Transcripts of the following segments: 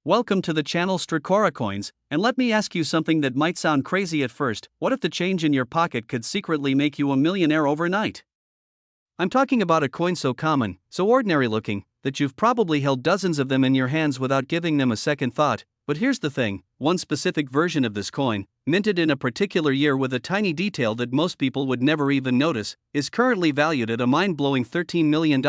Welcome to the channel Stracora Coins, and let me ask you something that might sound crazy at first. What if the change in your pocket could secretly make you a millionaire overnight? I'm talking about a coin so common, so ordinary looking, that you've probably held dozens of them in your hands without giving them a second thought. But here's the thing, one specific version of this coin, minted in a particular year with a tiny detail that most people would never even notice, is currently valued at a mind-blowing $13 million.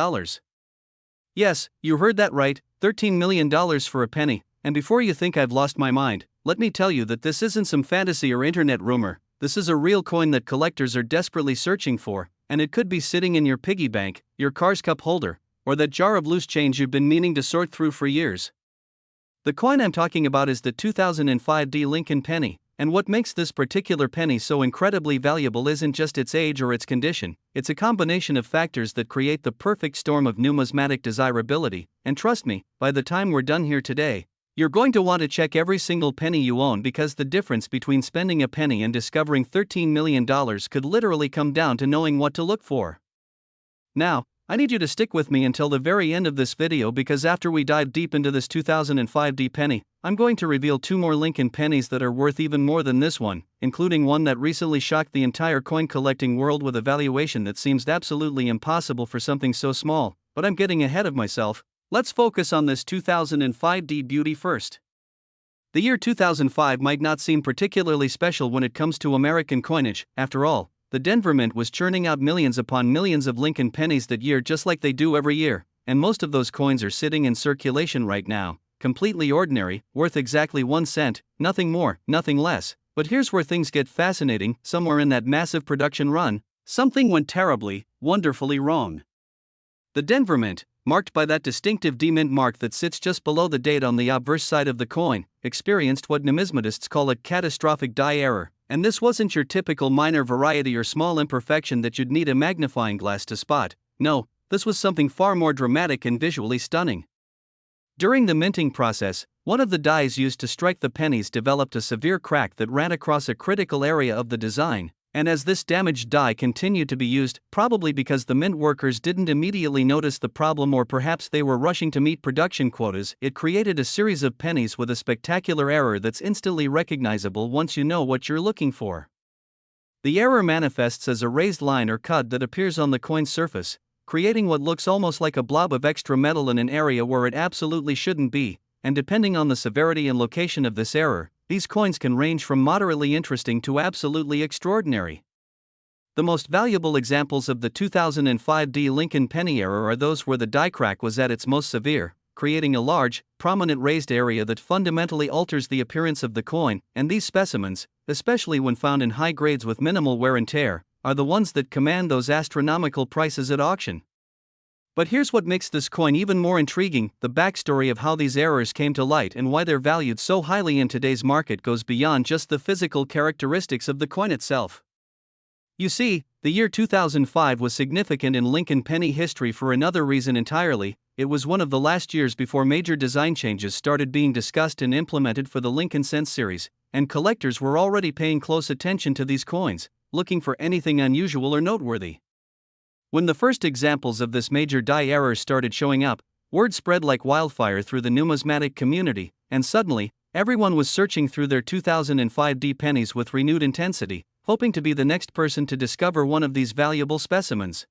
Yes, you heard that right, $13 million for a penny. And before you think I've lost my mind, let me tell you that this isn't some fantasy or internet rumor. This is a real coin that collectors are desperately searching for, and it could be sitting in your piggy bank, your car's cup holder, or that jar of loose change you've been meaning to sort through for years. The coin I'm talking about is the 2005 Lincoln Penny, and what makes this particular penny so incredibly valuable isn't just its age or its condition. It's a combination of factors that create the perfect storm of numismatic desirability, and trust me, by the time we're done here today, you're going to want to check every single penny you own, because the difference between spending a penny and discovering $13 million could literally come down to knowing what to look for. Now, I need you to stick with me until the very end of this video, because after we dive deep into this 2005 penny, I'm going to reveal two more Lincoln pennies that are worth even more than this one, including one that recently shocked the entire coin collecting world with a valuation that seems absolutely impossible for something so small. But I'm getting ahead of myself. Let's focus on this 2005 beauty first. The year 2005 might not seem particularly special when it comes to American coinage. After all, the Denver Mint was churning out millions upon millions of Lincoln pennies that year, just like they do every year, and most of those coins are sitting in circulation right now, completely ordinary, worth exactly 1 cent, nothing more, nothing less. But here's where things get fascinating. Somewhere in that massive production run, something went terribly, wonderfully wrong. The Denver Mint, marked by that distinctive D-mint mark that sits just below the date on the obverse side of the coin, experienced what numismatists call a catastrophic die error. And this wasn't your typical minor variety or small imperfection that you'd need a magnifying glass to spot. No, this was something far more dramatic and visually stunning. During the minting process, one of the dies used to strike the pennies developed a severe crack that ran across a critical area of the design. And as this damaged die continued to be used, probably because the mint workers didn't immediately notice the problem, or perhaps they were rushing to meet production quotas, it created a series of pennies with a spectacular error that's instantly recognizable once you know what you're looking for. The error manifests as a raised line or cut that appears on the coin's surface, creating what looks almost like a blob of extra metal in an area where it absolutely shouldn't be, and depending on the severity and location of this error, these coins can range from moderately interesting to absolutely extraordinary. The most valuable examples of the 2005 Lincoln penny error are those where the die crack was at its most severe, creating a large, prominent raised area that fundamentally alters the appearance of the coin. And these specimens, especially when found in high grades with minimal wear and tear, are the ones that command those astronomical prices at auction. But here's what makes this coin even more intriguing. The backstory of how these errors came to light and why they're valued so highly in today's market goes beyond just the physical characteristics of the coin itself. You see, the year 2005 was significant in Lincoln penny history for another reason entirely. It was one of the last years before major design changes started being discussed and implemented for the Lincoln Cent series, and collectors were already paying close attention to these coins, looking for anything unusual or noteworthy. When the first examples of this major die error started showing up, word spread like wildfire through the numismatic community, and suddenly, everyone was searching through their 2005 pennies with renewed intensity, hoping to be the next person to discover one of these valuable specimens.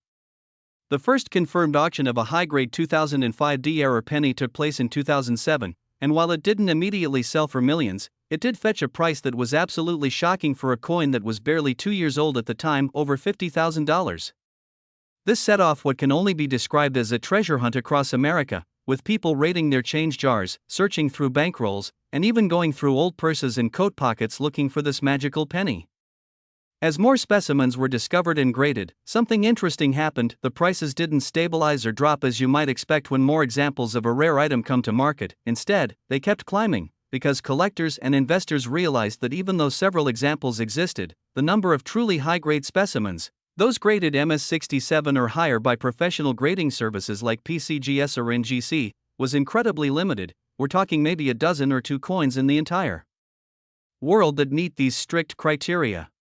The first confirmed auction of a high-grade 2005 error penny took place in 2007, and while it didn't immediately sell for millions, it did fetch a price that was absolutely shocking for a coin that was barely 2 years old at the time, over $50,000. This set off what can only be described as a treasure hunt across America, with people raiding their change jars, searching through bankrolls, and even going through old purses and coat pockets looking for this magical penny. As more specimens were discovered and graded, something interesting happened. The prices didn't stabilize or drop as you might expect when more examples of a rare item come to market. Instead, they kept climbing, because collectors and investors realized that even though several examples existed, the number of truly high-grade specimens, those graded MS67 or higher by professional grading services like PCGS or NGC, was incredibly limited. We're talking maybe a dozen or two coins in the entire world that meet these strict criteria.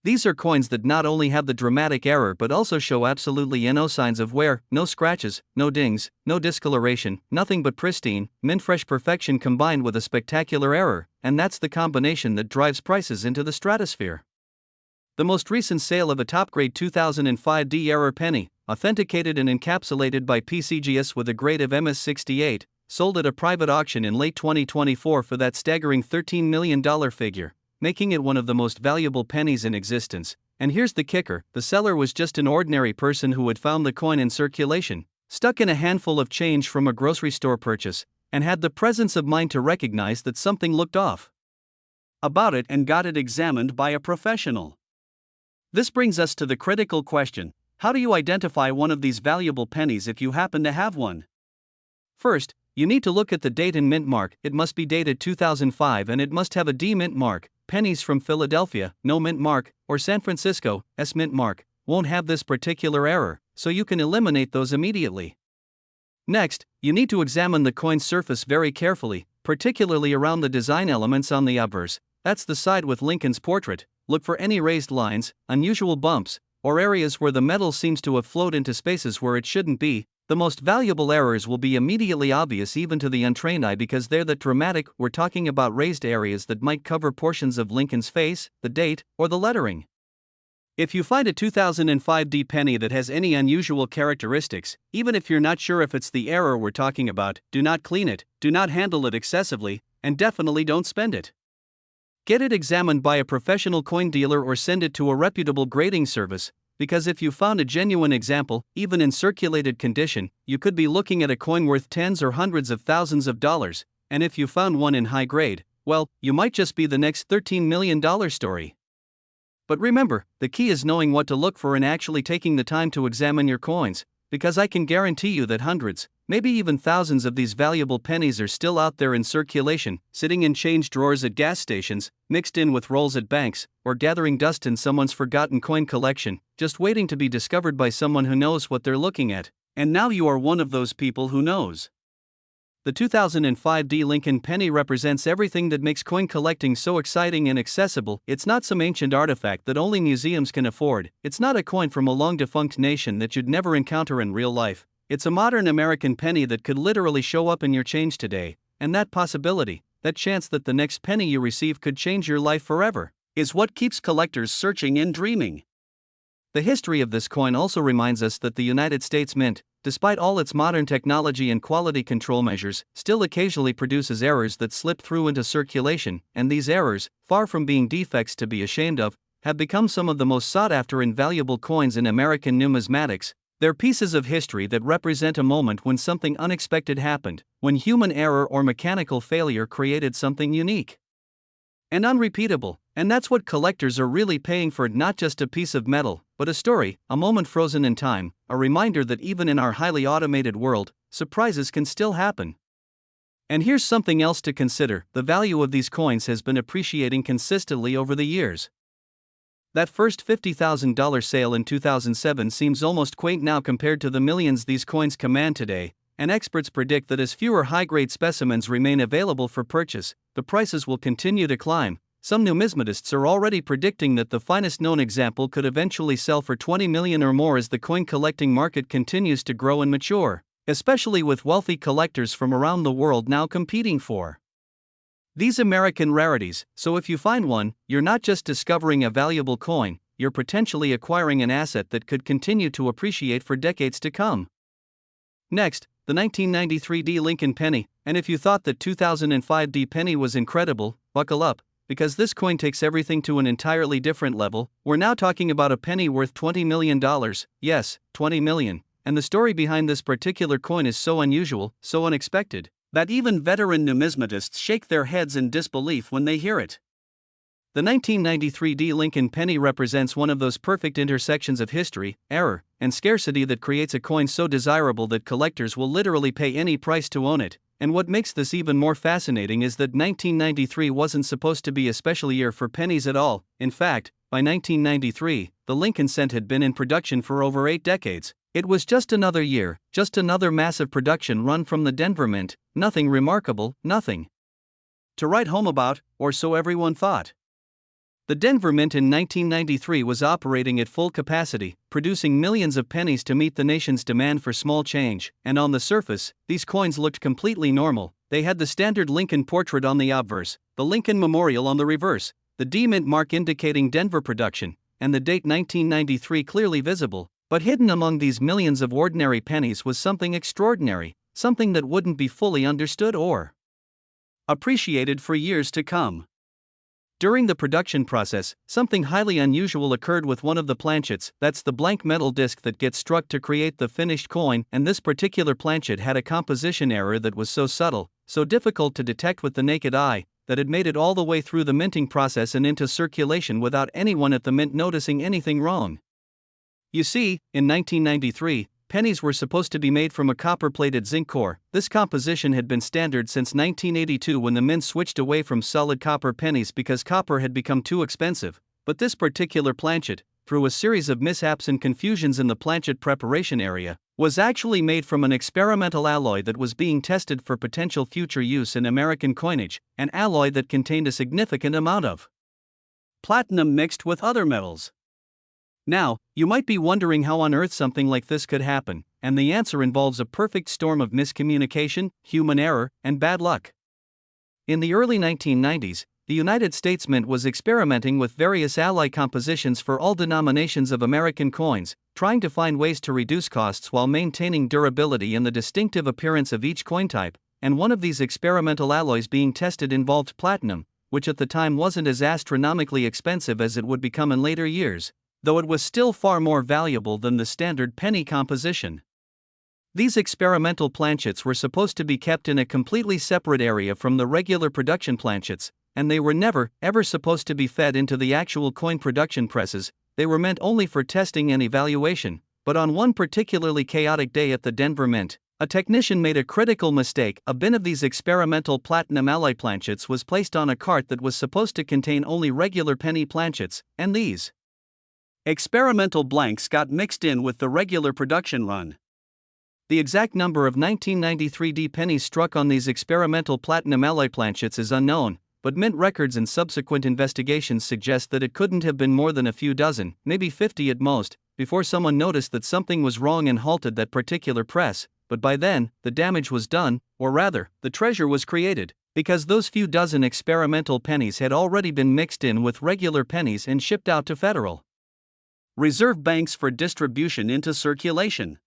These are coins that not only have the dramatic error but also show absolutely no signs of wear, no scratches, no dings, no discoloration, nothing but pristine, mint-fresh perfection combined with a spectacular error, and that's the combination that drives prices into the stratosphere. The most recent sale of a top-grade 2005 D-error penny, authenticated and encapsulated by PCGS with a grade of MS68, sold at a private auction in late 2024 for that staggering $13 million figure, making it one of the most valuable pennies in existence. And here's the kicker: the seller was just an ordinary person who had found the coin in circulation, stuck in a handful of change from a grocery store purchase, and had the presence of mind to recognize that something looked off about it and got it examined by a professional. This brings us to the critical question: how do you identify one of these valuable pennies if you happen to have one? First, you need to look at the date and mint mark. It must be dated 2005 and it must have a D mint mark. Pennies from Philadelphia, no mint mark, or San Francisco, S mint mark, won't have this particular error, so you can eliminate those immediately. Next, you need to examine the coin's surface very carefully, particularly around the design elements on the obverse. That's the side with Lincoln's portrait. Look for any raised lines, unusual bumps, or areas where the metal seems to have flowed into spaces where it shouldn't be. The most valuable errors will be immediately obvious even to the untrained eye because they're that dramatic. We're talking about raised areas that might cover portions of Lincoln's face, the date, or the lettering. If you find a 2005 D penny that has any unusual characteristics, even if you're not sure if it's the error we're talking about, do not clean it, do not handle it excessively, and definitely don't spend it. Get it examined by a professional coin dealer or send it to a reputable grading service, because if you found a genuine example, even in circulated condition, you could be looking at a coin worth tens or hundreds of thousands of dollars, and if you found one in high grade, well, you might just be the next $13 million story. But remember, the key is knowing what to look for and actually taking the time to examine your coins, because I can guarantee you that hundreds, maybe even thousands of these valuable pennies are still out there in circulation, sitting in change drawers at gas stations, mixed in with rolls at banks, or gathering dust in someone's forgotten coin collection, just waiting to be discovered by someone who knows what they're looking at. And now you are one of those people who knows. The 2005 D Lincoln Penny represents everything that makes coin collecting so exciting and accessible. It's not some ancient artifact that only museums can afford. It's not a coin from a long-defunct nation that you'd never encounter in real life. It's a modern American penny that could literally show up in your change today, and that possibility, that chance that the next penny you receive could change your life forever, is what keeps collectors searching and dreaming. The history of this coin also reminds us that the United States Mint, despite all its modern technology and quality control measures, still occasionally produces errors that slip through into circulation, and these errors, far from being defects to be ashamed of, have become some of the most sought-after and valuable coins in American numismatics. They're pieces of history that represent a moment when something unexpected happened, when human error or mechanical failure created something unique and unrepeatable, and that's what collectors are really paying for, not just a piece of metal, but a story, a moment frozen in time, a reminder that even in our highly automated world, surprises can still happen. And here's something else to consider: the value of these coins has been appreciating consistently over the years. That first $50,000 sale in 2007 seems almost quaint now compared to the millions these coins command today, and experts predict that as fewer high-grade specimens remain available for purchase, the prices will continue to climb. Some numismatists are already predicting that the finest known example could eventually sell for $20 million or more as the coin collecting market continues to grow and mature, especially with wealthy collectors from around the world now competing for these American rarities. So if you find one, you're not just discovering a valuable coin, you're potentially acquiring an asset that could continue to appreciate for decades to come. Next, the 1993 D Lincoln Penny, and if you thought that 2005 D penny was incredible, buckle up, because this coin takes everything to an entirely different level. We're now talking about a penny worth $20 million, yes, $20 million, and the story behind this particular coin is so unusual, so unexpected, that even veteran numismatists shake their heads in disbelief when they hear it. The 1993 D Lincoln Penny represents one of those perfect intersections of history, error, and scarcity that creates a coin so desirable that collectors will literally pay any price to own it. And what makes this even more fascinating is that 1993 wasn't supposed to be a special year for pennies at all. In fact, by 1993, the Lincoln cent had been in production for over 8 decades. It was just another year, just another massive production run from the Denver Mint, nothing remarkable, nothing to write home about, or so everyone thought. The Denver Mint in 1993 was operating at full capacity, producing millions of pennies to meet the nation's demand for small change, and on the surface, these coins looked completely normal. They had the standard Lincoln portrait on the obverse, the Lincoln Memorial on the reverse, the D-Mint mark indicating Denver production, and the date 1993 clearly visible. But hidden among these millions of ordinary pennies was something extraordinary, something that wouldn't be fully understood or appreciated for years to come. During the production process, something highly unusual occurred with one of the planchets. That's the blank metal disc that gets struck to create the finished coin, and this particular planchet had a composition error that was so subtle, so difficult to detect with the naked eye, that it made it all the way through the minting process and into circulation without anyone at the mint noticing anything wrong. You see, in 1993, pennies were supposed to be made from a copper-plated zinc core. This composition had been standard since 1982 when the mint switched away from solid copper pennies because copper had become too expensive. But this particular planchet, through a series of mishaps and confusions in the planchet preparation area, was actually made from an experimental alloy that was being tested for potential future use in American coinage, an alloy that contained a significant amount of platinum mixed with other metals. Now, you might be wondering how on earth something like this could happen, and the answer involves a perfect storm of miscommunication, human error, and bad luck. In the early 1990s, the United States Mint was experimenting with various alloy compositions for all denominations of American coins, trying to find ways to reduce costs while maintaining durability and the distinctive appearance of each coin type, and one of these experimental alloys being tested involved platinum, which at the time wasn't as astronomically expensive as it would become in later years, though it was still far more valuable than the standard penny composition. These experimental planchets were supposed to be kept in a completely separate area from the regular production planchets, and they were never, ever supposed to be fed into the actual coin production presses. They were meant only for testing and evaluation. But on one particularly chaotic day at the Denver Mint, a technician made a critical mistake. A bin of these experimental platinum alloy planchets was placed on a cart that was supposed to contain only regular penny planchets, and these experimental blanks got mixed in with the regular production run. The exact number of 1993 D pennies struck on these experimental platinum alloy planchets is unknown, but mint records and subsequent investigations suggest that it couldn't have been more than a few dozen, maybe 50 at most, before someone noticed that something was wrong and halted that particular press. But by then, the damage was done, or rather, the treasure was created, because those few dozen experimental pennies had already been mixed in with regular pennies and shipped out to Federal Reserve banks for distribution into circulation.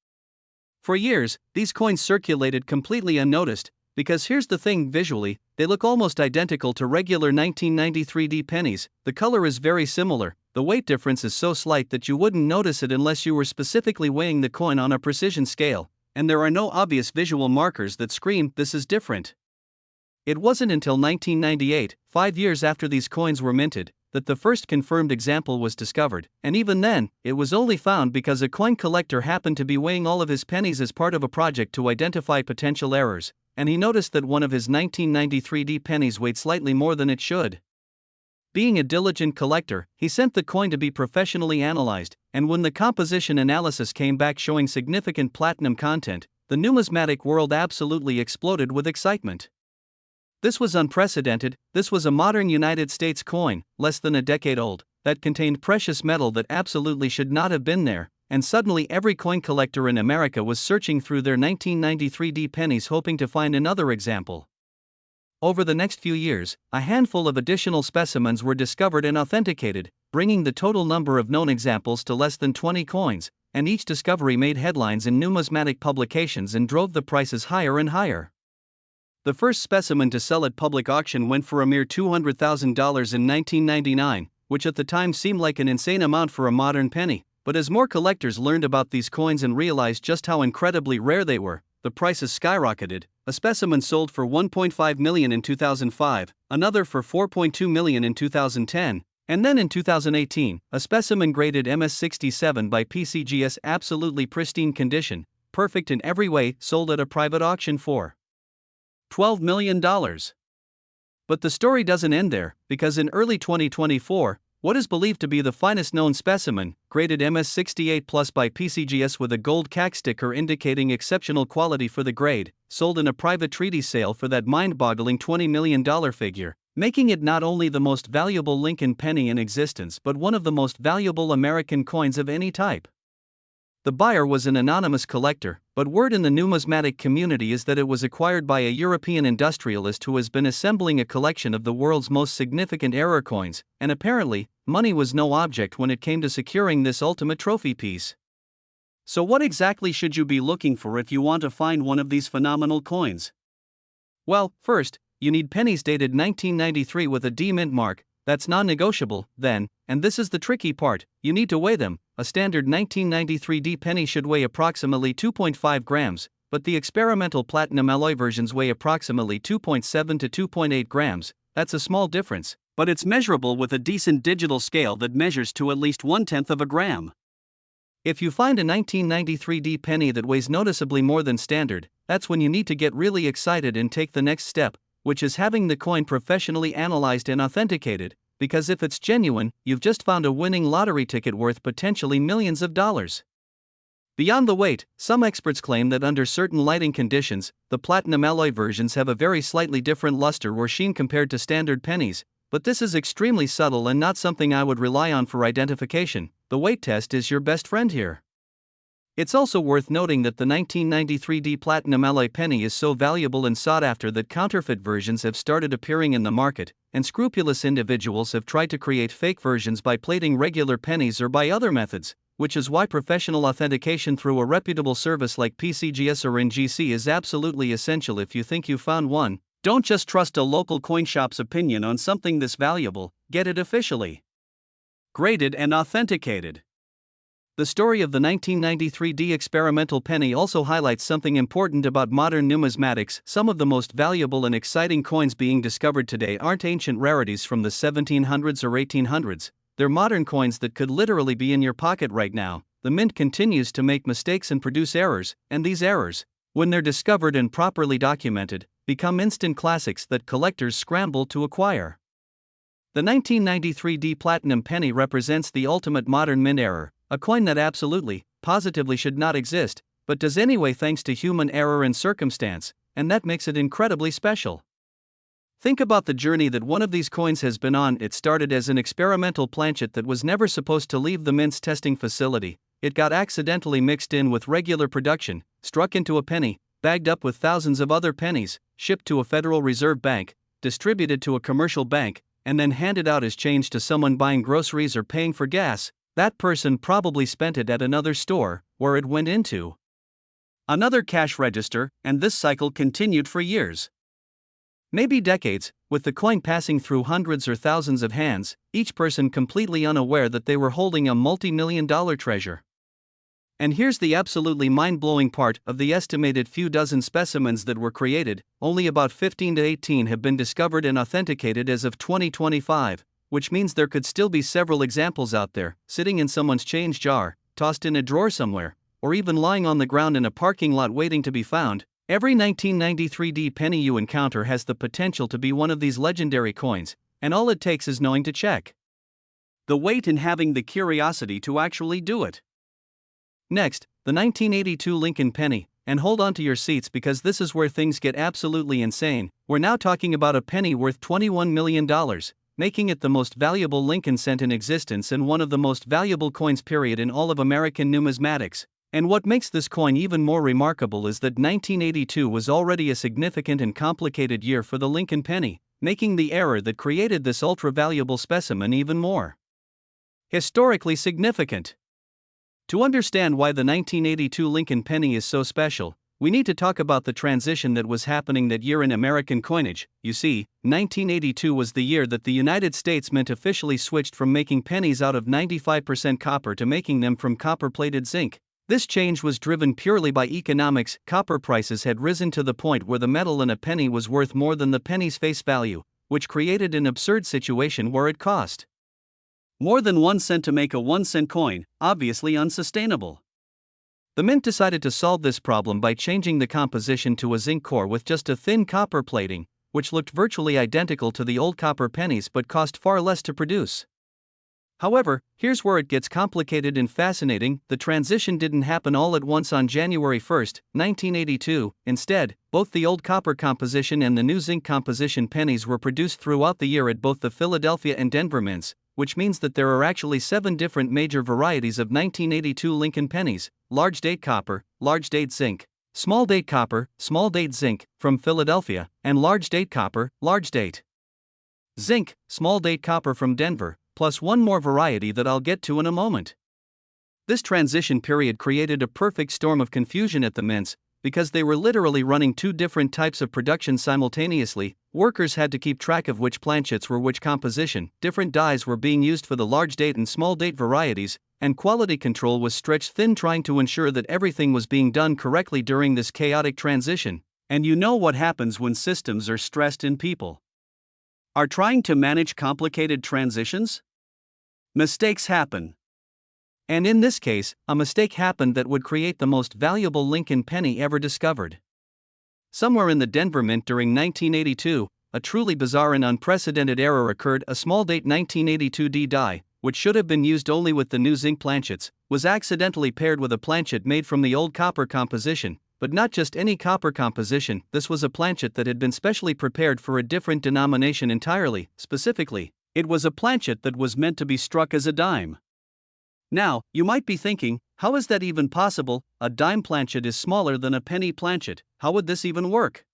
For years, these coins circulated completely unnoticed, because here's the thing: visually, they look almost identical to regular 1993 D pennies. The color is very similar, the weight difference is so slight that you wouldn't notice it unless you were specifically weighing the coin on a precision scale, and there are no obvious visual markers that scream, "This is different." It wasn't until 1998, 5 years after these coins were minted, that the first confirmed example was discovered, and even then, it was only found because a coin collector happened to be weighing all of his pennies as part of a project to identify potential errors, and he noticed that one of his 1993 D pennies weighed slightly more than it should. Being a diligent collector, he sent the coin to be professionally analyzed, and when the composition analysis came back showing significant platinum content, the numismatic world absolutely exploded with excitement. This was unprecedented. This was a modern United States coin, less than a decade old, that contained precious metal that absolutely should not have been there, and suddenly every coin collector in America was searching through their 1993 D pennies hoping to find another example. Over the next few years, a handful of additional specimens were discovered and authenticated, bringing the total number of known examples to less than 20 coins, and each discovery made headlines in numismatic publications and drove the prices higher and higher. The first specimen to sell at public auction went for a mere $200,000 in 1999, which at the time seemed like an insane amount for a modern penny. But as more collectors learned about these coins and realized just how incredibly rare they were, the prices skyrocketed. A specimen sold for $1.5 million in 2005, another for $4.2 million in 2010, and then in 2018, a specimen graded MS67 by PCGS, absolutely pristine condition, perfect in every way, sold at a private auction for $12 million. But the story doesn't end there, because in early 2024, what is believed to be the finest known specimen, graded MS68 Plus by PCGS with a gold CAC sticker indicating exceptional quality for the grade, sold in a private treaty sale for that mind-boggling $20 million figure. making it not only the most valuable Lincoln penny in existence but one of the most valuable American coins of any type. The buyer was an anonymous collector, but word in the numismatic community is that it was acquired by a European industrialist who has been assembling a collection of the world's most significant error coins, and apparently, money was no object when it came to securing this ultimate trophy piece. So what exactly should you be looking for if you want to find one of these phenomenal coins? Well, first, you need pennies dated 1993 with a D mint mark. That's non-negotiable, then, and this is the tricky part, you need to weigh them. A standard 1993 D penny should weigh approximately 2.5 grams, but the experimental platinum alloy versions weigh approximately 2.7 to 2.8 grams, that's a small difference, but it's measurable with a decent digital scale that measures to at least 1/10 of a gram. If you find a 1993 D penny that weighs noticeably more than standard, that's when you need to get really excited and take the next step, which is having the coin professionally analyzed and authenticated, because if it's genuine, you've just found a winning lottery ticket worth potentially millions of dollars. Beyond the weight, some experts claim that under certain lighting conditions, the platinum alloy versions have a very slightly different luster or sheen compared to standard pennies, but this is extremely subtle and not something I would rely on for identification. The weight test is your best friend here. It's also worth noting that the 1993 D platinum alloy penny is so valuable and sought after that counterfeit versions have started appearing in the market, and scrupulous individuals have tried to create fake versions by plating regular pennies or by other methods, which is why professional authentication through a reputable service like PCGS or NGC is absolutely essential if you think you found one. Don't just trust a local coin shop's opinion on something this valuable, get it officially graded and authenticated. The story of the 1993 D experimental penny also highlights something important about modern numismatics. Some of the most valuable and exciting coins being discovered today aren't ancient rarities from the 1700s or 1800s, they're modern coins that could literally be in your pocket right now. The mint continues to make mistakes and produce errors, and these errors, when they're discovered and properly documented, become instant classics that collectors scramble to acquire. The 1993 D platinum penny represents the ultimate modern mint error, a coin that absolutely, positively should not exist, but does anyway thanks to human error and circumstance, and that makes it incredibly special. Think about the journey that one of these coins has been on. It started as an experimental planchet that was never supposed to leave the mint's testing facility. It got accidentally mixed in with regular production, struck into a penny, bagged up with thousands of other pennies, shipped to a Federal Reserve Bank, distributed to a commercial bank, and then handed out as change to someone buying groceries or paying for gas. That person probably spent it at another store, where it went into another cash register, and this cycle continued for years. Maybe decades, with the coin passing through hundreds or thousands of hands, each person completely unaware that they were holding a multi-million-dollar treasure. And here's the absolutely mind-blowing part: of the estimated few dozen specimens that were created, only about 15 to 18 have been discovered and authenticated as of 2025, which means there could still be several examples out there, sitting in someone's change jar, tossed in a drawer somewhere, or even lying on the ground in a parking lot waiting to be found. Every 1993 D penny you encounter has the potential to be one of these legendary coins, and all it takes is knowing to check the weight and having the curiosity to actually do it. Next, the 1982 Lincoln Penny, and hold on to your seats because this is where things get absolutely insane. We're now talking about a penny worth $21 million, making it the most valuable Lincoln cent in existence and one of the most valuable coins period in all of American numismatics. And what makes this coin even more remarkable is that 1982 was already a significant and complicated year for the Lincoln penny, making the error that created this ultra-valuable specimen even more historically significant. To understand why the 1982 Lincoln penny is so special, we need to talk about the transition that was happening that year in American coinage. You see, 1982 was the year that the United States Mint officially switched from making pennies out of 95% copper to making them from copper-plated zinc. This change was driven purely by economics. Copper prices had risen to the point where the metal in a penny was worth more than the penny's face value, which created an absurd situation where it cost more than 1 cent to make a 1-cent coin, obviously unsustainable. The mint decided to solve this problem by changing the composition to a zinc core with just a thin copper plating, which looked virtually identical to the old copper pennies but cost far less to produce. However, here's where it gets complicated and fascinating. The transition didn't happen all at once on January 1, 1982. Instead, both the old copper composition and the new zinc composition pennies were produced throughout the year at both the Philadelphia and Denver mints, which means that there are actually 7 different major varieties of 1982 Lincoln pennies: large date copper, large date zinc, small date copper, small date zinc, from Philadelphia, and large date copper, large date zinc, small date copper from Denver, plus one more variety that I'll get to in a moment. This transition period created a perfect storm of confusion at the mints, because they were literally running 2 different types of production simultaneously. Workers had to keep track of which planchets were which composition, different dyes were being used for the large date and small date varieties, and quality control was stretched thin trying to ensure that everything was being done correctly during this chaotic transition. And you know what happens when systems are stressed and people are trying to manage complicated transitions? Mistakes happen. And in this case, a mistake happened that would create the most valuable Lincoln penny ever discovered. Somewhere in the Denver Mint during 1982, a truly bizarre and unprecedented error occurred. A small date 1982 D die, which should have been used only with the new zinc planchets, was accidentally paired with a planchet made from the old copper composition, but not just any copper composition. This was a planchet that had been specially prepared for a different denomination entirely. Specifically, it was a planchet that was meant to be struck as a dime. Now, you might be thinking, how is that even possible? A dime planchet is smaller than a penny planchet. How would this even work?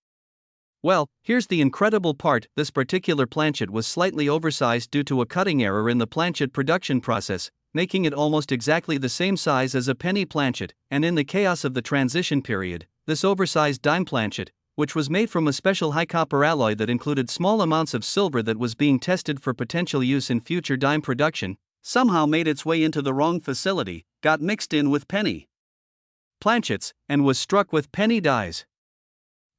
Well, here's the incredible part. This particular planchet was slightly oversized due to a cutting error in the planchet production process, making it almost exactly the same size as a penny planchet. And in the chaos of the transition period, this oversized dime planchet, which was made from a special high copper alloy that included small amounts of silver that was being tested for potential use in future dime production, somehow made its way into the wrong facility, got mixed in with penny planchets, and was struck with penny dies.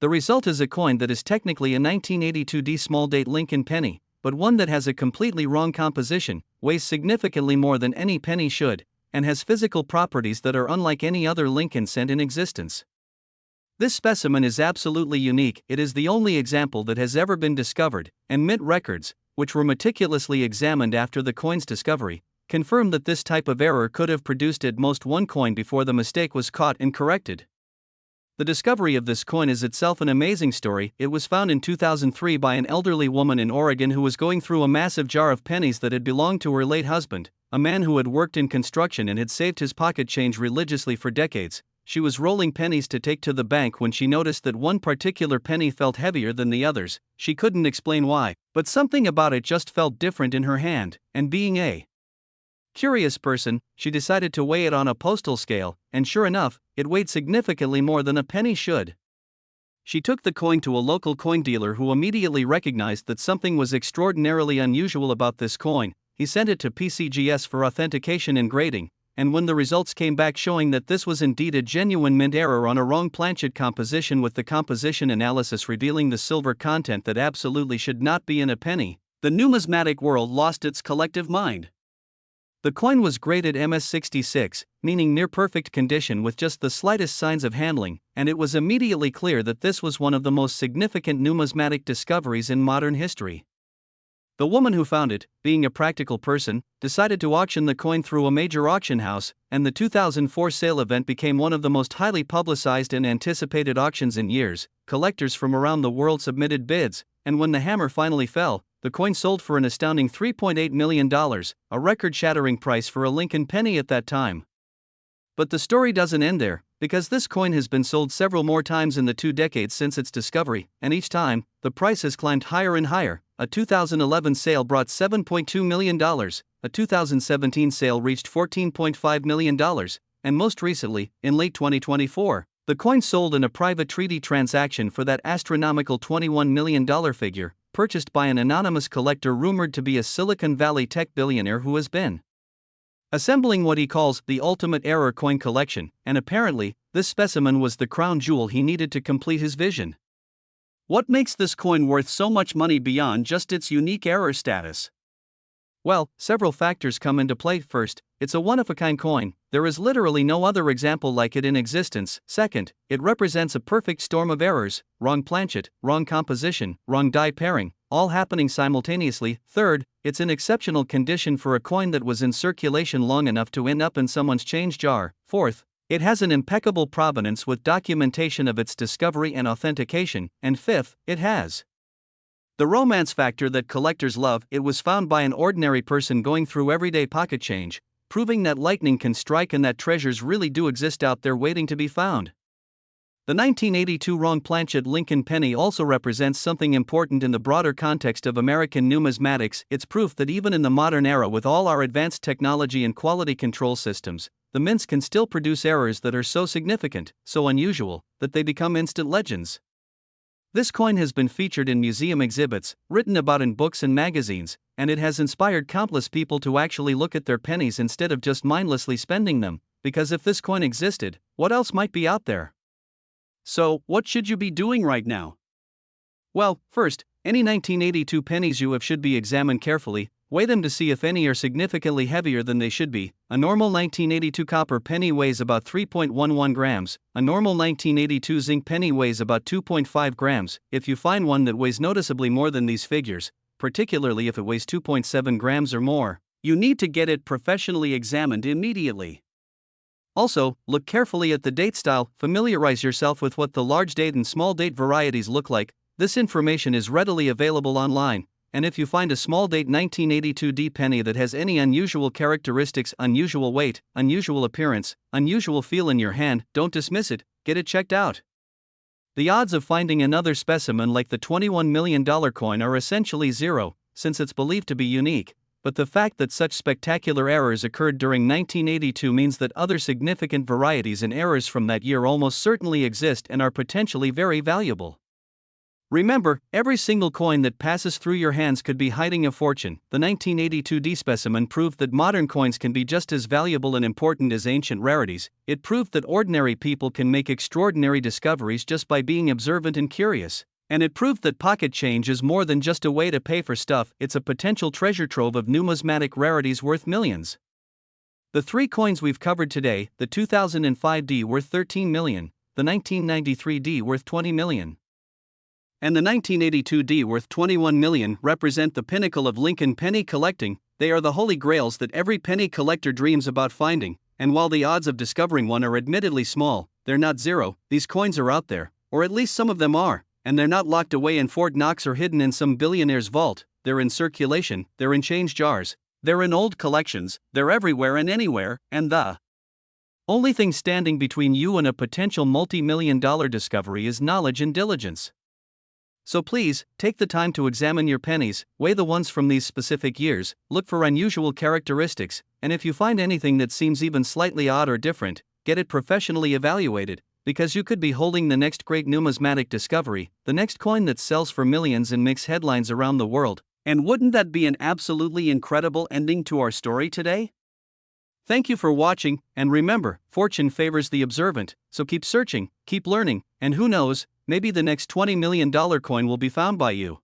The result is a coin that is technically a 1982 D small date Lincoln penny, but one that has a completely wrong composition, weighs significantly more than any penny should, and has physical properties that are unlike any other Lincoln cent in existence. This specimen is absolutely unique. It is the only example that has ever been discovered, and mint records, which were meticulously examined after the coin's discovery, confirm that this type of error could have produced at most one coin before the mistake was caught and corrected. The discovery of this coin is itself an amazing story. It was found in 2003 by an elderly woman in Oregon who was going through a massive jar of pennies that had belonged to her late husband, a man who had worked in construction and had saved his pocket change religiously for decades. She was rolling pennies to take to the bank when she noticed that one particular penny felt heavier than the others. She couldn't explain why, but something about it just felt different in her hand, and being a curious person, she decided to weigh it on a postal scale, and sure enough, it weighed significantly more than a penny should. She took the coin to a local coin dealer who immediately recognized that something was extraordinarily unusual about this coin. He sent it to PCGS for authentication and grading, and when the results came back showing that this was indeed a genuine mint error on a wrong planchet composition with the composition analysis revealing the silver content that absolutely should not be in a penny, the numismatic world lost its collective mind. The coin was graded MS66, meaning near perfect condition with just the slightest signs of handling, and it was immediately clear that this was one of the most significant numismatic discoveries in modern history. The woman who found it, being a practical person, decided to auction the coin through a major auction house, and the 2004 sale event became one of the most highly publicized and anticipated auctions in years. Collectors from around the world submitted bids, and when the hammer finally fell, the coin sold for an astounding $3.8 million, a record-shattering price for a Lincoln penny at that time. But the story doesn't end there, because this coin has been sold several more times in the 2 decades since its discovery, and each time, the price has climbed higher and higher. A 2011 sale brought $7.2 million, a 2017 sale reached $14.5 million, and most recently, in late 2024, the coin sold in a private treaty transaction for that astronomical $21 million figure, purchased by an anonymous collector rumored to be a Silicon Valley tech billionaire who has been assembling what he calls the ultimate error coin collection, and apparently, this specimen was the crown jewel he needed to complete his vision. What makes this coin worth so much money beyond just its unique error status? Well, several factors come into play. First, it's a one-of-a-kind coin. There is literally no other example like it in existence. Second, it represents a perfect storm of errors: wrong planchet, wrong composition, wrong die pairing, all happening simultaneously. Third, it's in exceptional condition for a coin that was in circulation long enough to end up in someone's change jar. Fourth, it has an impeccable provenance with documentation of its discovery and authentication. And fifth, it has the romance factor that collectors love. It was found by an ordinary person going through everyday pocket change, proving that lightning can strike and that treasures really do exist out there waiting to be found. The 1982 wrong planchet Lincoln penny also represents something important in the broader context of American numismatics. It's proof that even in the modern era, with all our advanced technology and quality control systems, the mints can still produce errors that are so significant, so unusual, that they become instant legends. This coin has been featured in museum exhibits, written about in books and magazines, and it has inspired countless people to actually look at their pennies instead of just mindlessly spending them, because if this coin existed, what else might be out there? So, what should you be doing right now? Well, first, any 1982 pennies you have should be examined carefully. Weigh them to see if any are significantly heavier than they should be. A normal 1982 copper penny weighs about 3.11 grams. A normal 1982 zinc penny weighs about 2.5 grams. If you find one that weighs noticeably more than these figures, particularly if it weighs 2.7 grams or more, you need to get it professionally examined immediately. Also, look carefully at the date style. Familiarize yourself with what the large date and small date varieties look like. This information is readily available online. And if you find a small date 1982 D penny that has any unusual characteristics, unusual weight, unusual appearance, unusual feel in your hand, don't dismiss it, get it checked out. The odds of finding another specimen like the $21 million coin are essentially zero, since it's believed to be unique, but the fact that such spectacular errors occurred during 1982 means that other significant varieties and errors from that year almost certainly exist and are potentially very valuable. Remember, every single coin that passes through your hands could be hiding a fortune. The 1982 D specimen proved that modern coins can be just as valuable and important as ancient rarities. It proved that ordinary people can make extraordinary discoveries just by being observant and curious. And it proved that pocket change is more than just a way to pay for stuff, it's a potential treasure trove of numismatic rarities worth millions. The three coins we've covered today: the 2005 D worth 13 million, the 1993 D worth 20 million, and the 1982 D worth 21 million, represent the pinnacle of Lincoln penny collecting. They are the holy grails that every penny collector dreams about finding, and while the odds of discovering one are admittedly small, they're not zero. These coins are out there, or at least some of them are, and they're not locked away in Fort Knox or hidden in some billionaire's vault. They're in circulation, they're in change jars, they're in old collections, they're everywhere and anywhere, and the only thing standing between you and a potential multi-million-dollar discovery is knowledge and diligence. So please, take the time to examine your pennies, weigh the ones from these specific years, look for unusual characteristics, and if you find anything that seems even slightly odd or different, get it professionally evaluated, because you could be holding the next great numismatic discovery, the next coin that sells for millions and makes headlines around the world. And wouldn't that be an absolutely incredible ending to our story today? Thank you for watching, and remember, fortune favors the observant, so keep searching, keep learning, and who knows, maybe the next $20 million coin will be found by you.